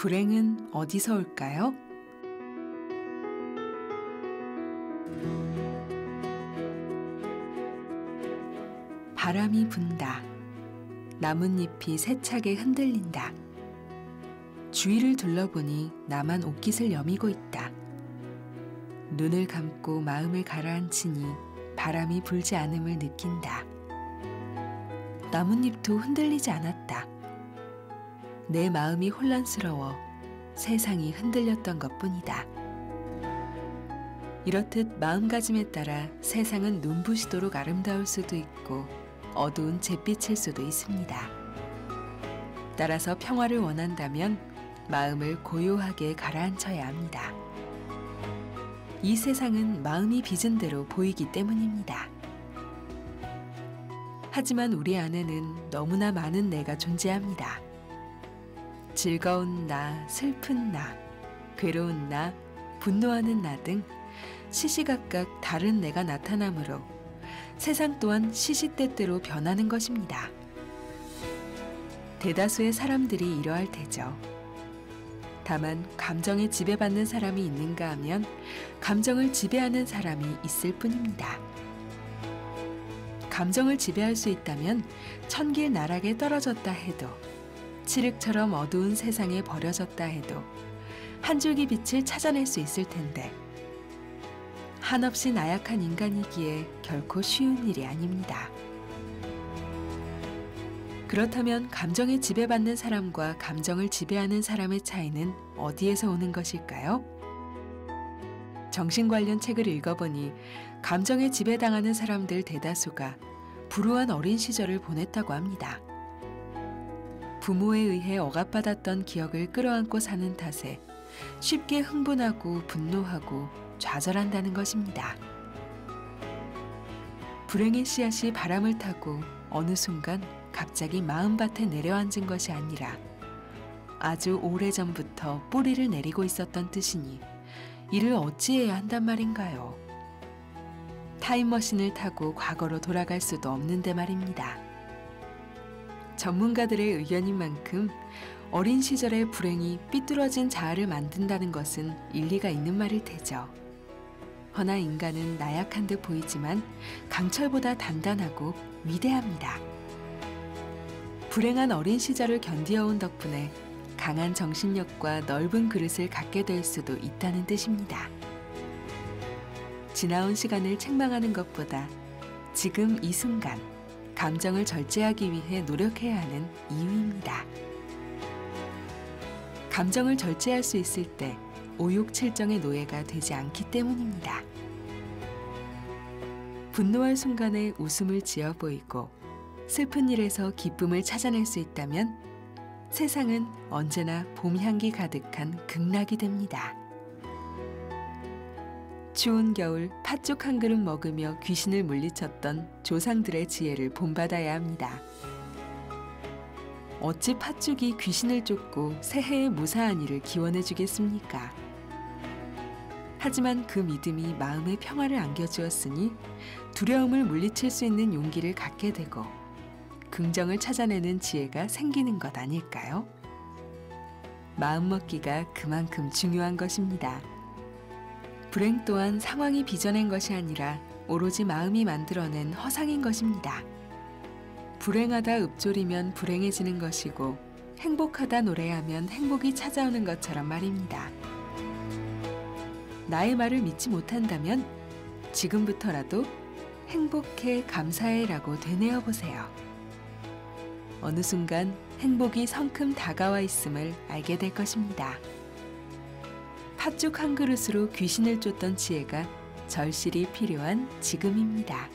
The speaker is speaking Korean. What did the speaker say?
불행은 어디서 올까요? 바람이 분다. 나뭇잎이 세차게 흔들린다. 주위를 둘러보니 나만 옷깃을 여미고 있다. 눈을 감고 마음을 가라앉히니 바람이 불지 않음을 느낀다. 나뭇잎도 흔들리지 않았다. 내 마음이 혼란스러워 세상이 흔들렸던 것뿐이다. 이렇듯 마음가짐에 따라 세상은 눈부시도록 아름다울 수도 있고 어두운 잿빛일 수도 있습니다. 따라서 평화를 원한다면 마음을 고요하게 가라앉혀야 합니다. 이 세상은 마음이 빚은 대로 보이기 때문입니다. 하지만 우리 안에는 너무나 많은 내가 존재합니다. 즐거운 나, 슬픈 나, 괴로운 나, 분노하는 나 등 시시각각 다른 내가 나타나므로 세상 또한 시시때때로 변하는 것입니다. 대다수의 사람들이 이러할 테죠. 다만 감정에 지배받는 사람이 있는가 하면 감정을 지배하는 사람이 있을 뿐입니다. 감정을 지배할 수 있다면 천길 나락에 떨어졌다 해도, 칠흑처럼 어두운 세상에 버려졌다 해도 한 줄기 빛을 찾아낼 수 있을 텐데, 한없이 나약한 인간이기에 결코 쉬운 일이 아닙니다. 그렇다면 감정에 지배받는 사람과 감정을 지배하는 사람의 차이는 어디에서 오는 것일까요? 정신 관련 책을 읽어보니 감정에 지배당하는 사람들 대다수가 불우한 어린 시절을 보냈다고 합니다. 부모에 의해 억압받았던 기억을 끌어안고 사는 탓에 쉽게 흥분하고 분노하고 좌절한다는 것입니다. 불행의 씨앗이 바람을 타고 어느 순간 갑자기 마음밭에 내려앉은 것이 아니라 아주 오래전부터 뿌리를 내리고 있었던 뜻이니 이를 어찌해야 한단 말인가요? 타임머신을 타고 과거로 돌아갈 수도 없는데 말입니다. 전문가들의 의견인 만큼 어린 시절의 불행이 삐뚤어진 자아를 만든다는 것은 일리가 있는 말일 테죠. 허나 인간은 나약한 듯 보이지만 강철보다 단단하고 위대합니다. 불행한 어린 시절을 견디어온 덕분에 강한 정신력과 넓은 그릇을 갖게 될 수도 있다는 뜻입니다. 지나온 시간을 책망하는 것보다 지금 이 순간 감정을 절제하기 위해 노력해야 하는 이유입니다. 감정을 절제할 수 있을 때 오욕칠정의 노예가 되지 않기 때문입니다. 분노할 순간에 웃음을 지어 보이고 슬픈 일에서 기쁨을 찾아낼 수 있다면 세상은 언제나 봄 향기 가득한 극락이 됩니다. 추운 겨울 팥죽 한 그릇 먹으며 귀신을 물리쳤던 조상들의 지혜를 본받아야 합니다. 어찌 팥죽이 귀신을 쫓고 새해의 무사한 일을 기원해 주겠습니까? 하지만 그 믿음이 마음의 평화를 안겨주었으니 두려움을 물리칠 수 있는 용기를 갖게 되고 긍정을 찾아내는 지혜가 생기는 것 아닐까요? 마음먹기가 그만큼 중요한 것입니다. 불행 또한 상황이 빚어낸 것이 아니라 오로지 마음이 만들어낸 허상인 것입니다. 불행하다 읊조리면 불행해지는 것이고 행복하다 노래하면 행복이 찾아오는 것처럼 말입니다. 나의 말을 믿지 못한다면 지금부터라도 행복해 감사해라고 되뇌어 보세요. 어느 순간 행복이 성큼 다가와 있음을 알게 될 것입니다. 팥죽 한 그릇으로 귀신을 쫓던 지혜가 절실히 필요한 지금입니다.